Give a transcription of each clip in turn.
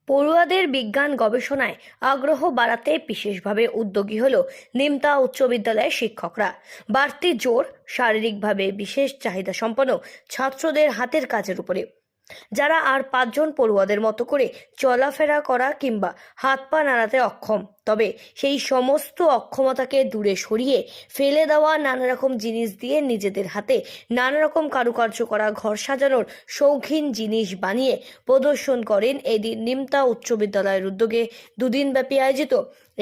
পড়ুয়াদের বিজ্ঞান গবেষণায় আগ্রহ বাড়াতে বিশেষভাবে উদ্যোগী হল নিমতা উচ্চ বিদ্যালয়ের শিক্ষকরা। বাড়তি জোর শারীরিকভাবে বিশেষ চাহিদা সম্পন্ন ছাত্রদের হাতের কাজের উপরে, যারা আর 5 জন পড়ুয়াদের মতো করে চলাফেরা করা কিংবা হাত পা নাড়াতে অক্ষম, তবে সেই সমস্ত অক্ষমতাকে দূরে সরিয়ে ফেলে দেওয়া নানা রকম জিনিস দিয়ে নিজেদের হাতে নানা রকম কারুকার্য করা ঘর সাজানোর শৌখিন জিনিস বানিয়ে প্রদর্শন করেন এদিন নিমতা উচ্চ বিদ্যালয়ের উদ্যোগে দুদিনব্যাপী আয়োজিত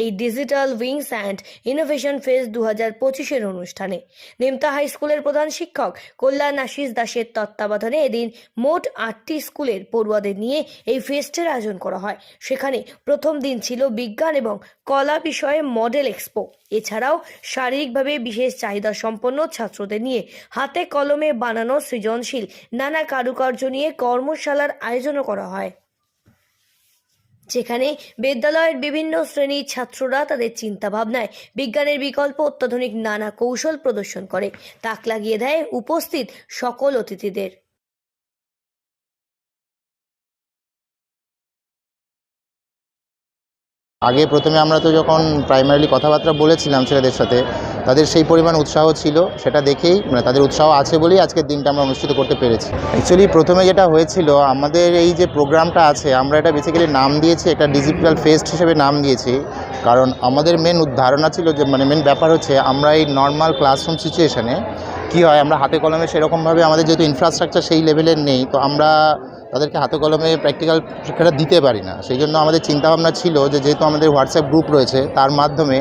এই digital wings and innovation phase 2025-এর অনুষ্ঠানে। নিমতা হাই স্কুলের প্রধান শিক্ষক কল্যাণ আশিস দাসের তত্ত্বাবধানে এদিন মোট 8টি স্কুলের পড়ুয়াদের নিয়ে এই ফেস্টের আয়োজন করা হয়। সেখানে প্রথম দিন ছিল বিজ্ঞান এবং কলা বিষয়ে মডেল এক্সপো। এছাড়াও শারীরিকভাবে বিশেষ চাহিদা সম্পন্ন ছাত্রদের নিয়ে হাতে কলমে বানানো সৃজনশীল নানা কারুকার্য নিয়ে কর্মশালার আয়োজনও করা হয়, যেখানে বিদ্যালয়ের বিভিন্ন শ্রেণীর ছাত্ররা তাদের চিন্তা ভাবনায় বিজ্ঞানের বিকল্প অত্যাধুনিক নানা কৌশল প্রদর্শন করে তাক লাগিয়ে দেয় উপস্থিত সকল অতিথিদের। আগে প্রথমে আমরা তো যখন প্রাইমারিলি কথাবার্তা বলেছিলাম ছেলেদের সাথে, তাদের সেই পরিমাণ উৎসাহ ছিল, সেটা দেখেই তাদের উৎসাহ আছে বলেই আজকের দিনটা আমরা অনুষ্ঠিত করতে পেরেছি। অ্যাকচুয়ালি প্রথমে যেটা হয়েছিল, আমাদের এই যে প্রোগ্রামটা আছে আমরা এটা বেসিক্যালি নাম দিয়েছি একটা ডিজিটাল ফেস্ট হিসেবে নাম দিয়েছি, কারণ আমাদের মেন ধারণা ছিল যে মেন ব্যাপার হচ্ছে আমরা এই নর্মাল ক্লাসরুম সিচুয়েশানে কী হয়, আমরা হাতে কলমে সেরকমভাবে আমাদের যেহেতু ইনফ্রাস্ট্রাকচার সেই লেভেলের নেই, তো আমরা তাদেরকে হাতে কলমে প্র্যাকটিক্যাল শিক্ষাটা দিতে পারি না। সেই জন্য আমাদের চিন্তাভাবনা ছিল যে যেহেতু আমাদের হোয়াটসঅ্যাপ গ্রুপ রয়েছে, তার মাধ্যমে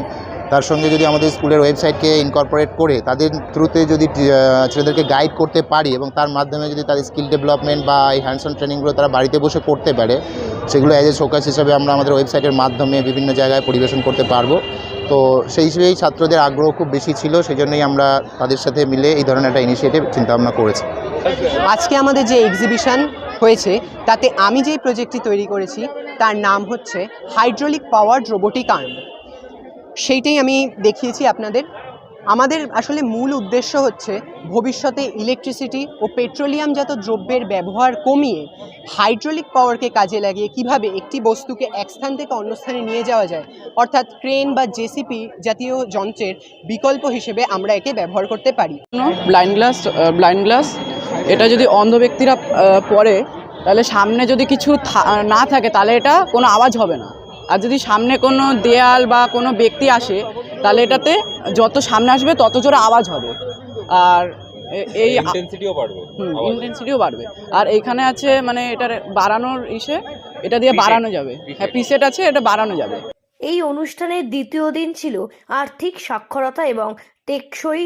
তার সঙ্গে যদি আমাদের স্কুলের ওয়েবসাইটকে ইনকর্পোরেট করে তাদের থ্রুতে যদি ছেলেদেরকে গাইড করতে পারি এবং তার মাধ্যমে যদি তাদের স্কিল ডেভেলপমেন্ট বা এই হ্যান্ডস অন ট্রেনিংগুলো তারা বাড়িতে বসে করতে পারে, সেগুলো অ্যাজ এ শোকেস হিসাবে আমরা আমাদের ওয়েবসাইটের মাধ্যমে বিভিন্ন জায়গায় পরিবেশন করতে পারবো। তো সেই হিসেবেই ছাত্রদের আগ্রহ খুব বেশি ছিল, সেই জন্যই আমরা তাদের সাথে মিলে এই ধরনের একটা ইনিশিয়েটিভ চিন্তাভাবনা করেছি। আজকে আমাদের যে এক্সিবিশন হয়েছে তাতে আমি যেই প্রজেক্টটি তৈরি করেছি তার নাম হচ্ছে হাইড্রোলিক পাওয়ার্ড রোবোটিক আর্ম। সেইটাই আমি দেখিয়েছি আপনাদের। আমাদের আসলে মূল উদ্দেশ্য হচ্ছে ভবিষ্যতে ইলেকট্রিসিটি ও পেট্রোলিয়ামজাত দ্রব্যের ব্যবহার কমিয়ে হাইড্রোলিক পাওয়ারকে কাজে লাগিয়ে কিভাবে একটি বস্তুকে এক স্থান থেকে অন্য স্থানে নিয়ে যাওয়া যায়, অর্থাৎ ক্রেন বা জেসিপি জাতীয় যন্ত্রের বিকল্প হিসেবে আমরা একে ব্যবহার করতে পারি। ব্লাইন্ড গ্লাস এটা যদি অন্ধ ব্যক্তিরা পড়ে তাহলে সামনে যদি কিছু না থাকে তাহলে এটা কোনো আওয়াজ হবে না, আর যদি সামনে কোনো দেয়াল বা কোনো ব্যক্তি আসে তাহলে এটাতে যত সামনে আসবে তত জোরে আওয়াজ হবে, আর এই ইন্টেন্সিটিও বাড়বে। আর এইখানে আছে মানে এটার বাড়ানোর এটা দিয়ে বাড়ানো যাবে, হ্যাঁ প্রিসেট আছে, এটা বাড়ানো যাবে। এই অনুষ্ঠানের দ্বিতীয় দিন ছিল আর্থিক সাক্ষরতা এবং টেকসই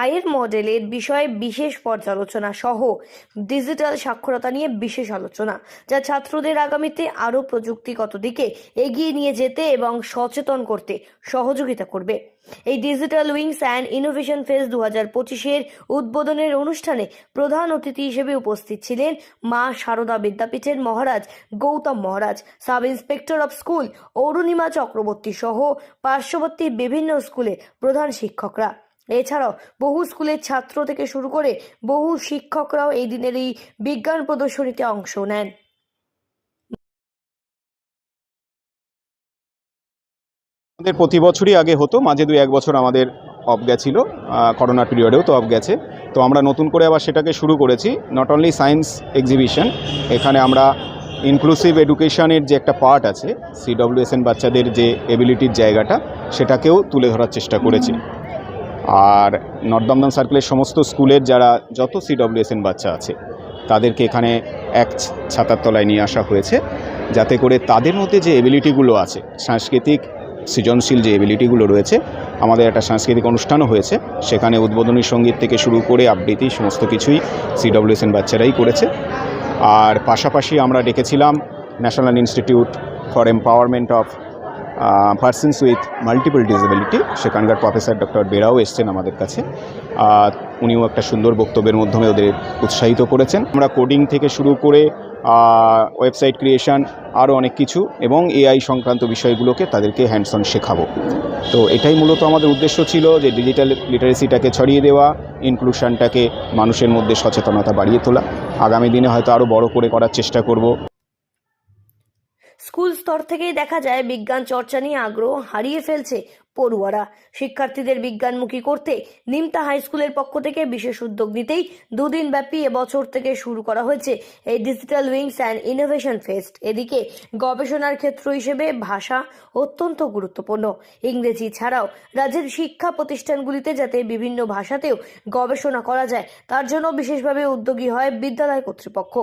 আয়ের মডেলের বিষয়ে বিশেষ পর্যালোচনা সহ ডিজিটাল সাক্ষরতা নিয়ে বিশেষ আলোচনা, যা ছাত্রদের আগামীতে আরও প্রযুক্তিগত দিকে এগিয়ে নিয়ে যেতে এবং সচেতন করতে সহযোগিতা করবে। এই digital wings and innovation phase 2025-এর উদ্বোধনের অনুষ্ঠানে প্রধান অতিথি হিসেবে উপস্থিত ছিলেন মা শারদা বিদ্যাপীঠের মহারাজ Gautam Maharaj, sub inspector of school Arunima Chakraborty সহ পার্শ্ববর্তী বিভিন্ন স্কুলের প্রধান শিক্ষকরা। এছাড়াও বহু স্কুলের ছাত্র থেকে শুরু করে বহু শিক্ষকরাও এই দিনের এই বিজ্ঞান প্রদর্শনীতে অংশ নেন। আমাদের প্রতি বছরই আগে হতো, মাঝে 2-1 বছর আমাদের অফ গেছিল, করোনা পিরিয়ডেও তো অফ গেছে, তো আমরা নতুন করে আবার সেটাকে শুরু করেছি। নট অনলি সায়েন্স এক্সিবিশন, এখানে আমরা ইনক্লুসিভ এডুকেশনের যে একটা পার্ট আছে, CWSN বাচ্চাদের যে এবিলিটির জায়গাটা, সেটাকেও তুলে ধরার চেষ্টা করেছি। আর নর্থ দমদম সার্কেলের সমস্ত স্কুলের যারা যত CWSN বাচ্চা আছে তাদেরকে এখানে এক ছাতার তলায় নিয়ে আসা হয়েছে, যাতে করে তাদের মধ্যে যে এবিলিটিগুলো আছে, সাংস্কৃতিক সৃজনশীল যে এবিলিটিগুলো রয়েছে, আমাদের একটা সাংস্কৃতিক অনুষ্ঠানও হয়েছে, সেখানে উদ্বোধনী সঙ্গীত থেকে শুরু করে আবৃত্তি সমস্ত কিছুই CWSN বাচ্চারাই করেছে। আর পাশাপাশি আমরা ডেকেছিলাম national institute for empowerment of persons with multiple disability, সেখানকার প্রফেসর ডক্টর বেরাও এসছেন আমাদের কাছে, উনিও একটা সুন্দর বক্তব্যের মাধ্যমে ওদের উৎসাহিত করেছেন। আমরা কোডিং থেকে শুরু করে ওয়েবসাইট ক্রিয়েশন আরও অনেক কিছু এবং AI সংক্রান্ত বিষয়গুলোকে তাদেরকে হ্যান্ডস অন শেখাবো। তো এটাই মূলত আমাদের উদ্দেশ্য ছিল, যে ডিজিটাল লিটারেসিটাকে ছড়িয়ে দেওয়া, ইনক্লুশনটাকে মানুষের মধ্যে সচেতনতা বাড়িয়ে তোলা। আগামী দিনে হয়তো আরও বড় করে করার চেষ্টা করব। স্কুল স্তর থেকেই দেখা যায় বিজ্ঞান চর্চা নিয়ে আগ্রহ হারিয়ে ফেলছে পড়ুয়ারা। শিক্ষার্থীদের বিজ্ঞানমুখী করতে নিমতা হাই স্কুলের পক্ষ থেকে বিশেষ উদ্যোগ নিতেই দুদিন ব্যাপী এবছর থেকে শুরু করা হয়েছে এই digital wings and innovation fest. এদিকে গবেষণার ক্ষেত্র হিসেবে ভাষা অত্যন্ত গুরুত্বপূর্ণ। ইংরেজি ছাড়াও রাজ্যের শিক্ষা প্রতিষ্ঠানগুলিতে যাতে বিভিন্ন ভাষাতেও গবেষণা করা যায় তার জন্য বিশেষভাবে উদ্যোগী হয় বিদ্যালয় কর্তৃপক্ষ।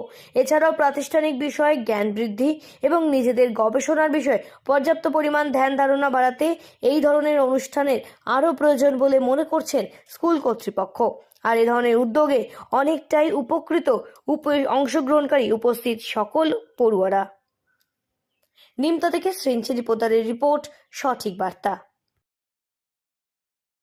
এছাড়াও প্রাতিষ্ঠানিক বিষয়ে জ্ঞান বৃদ্ধি এবং নিজেদের গবেষণার বিষয়ে পর্যাপ্ত পরিমাণ ধ্যান ধারণা বাড়াতে এই ধরনের অনুষ্ঠানের আরও প্রয়োজন বলে মনে করছেন স্কুল কর্তৃপক্ষ। আর এ ধরনের উদ্যোগে অনেকটাই উপকৃত অংশগ্রহণকারী উপস্থিত সকল পড়ুয়ারা। নিমতা থেকে শ্রীঞ্চেরি পোদ্দারের রিপোর্ট, সঠিক বার্তা।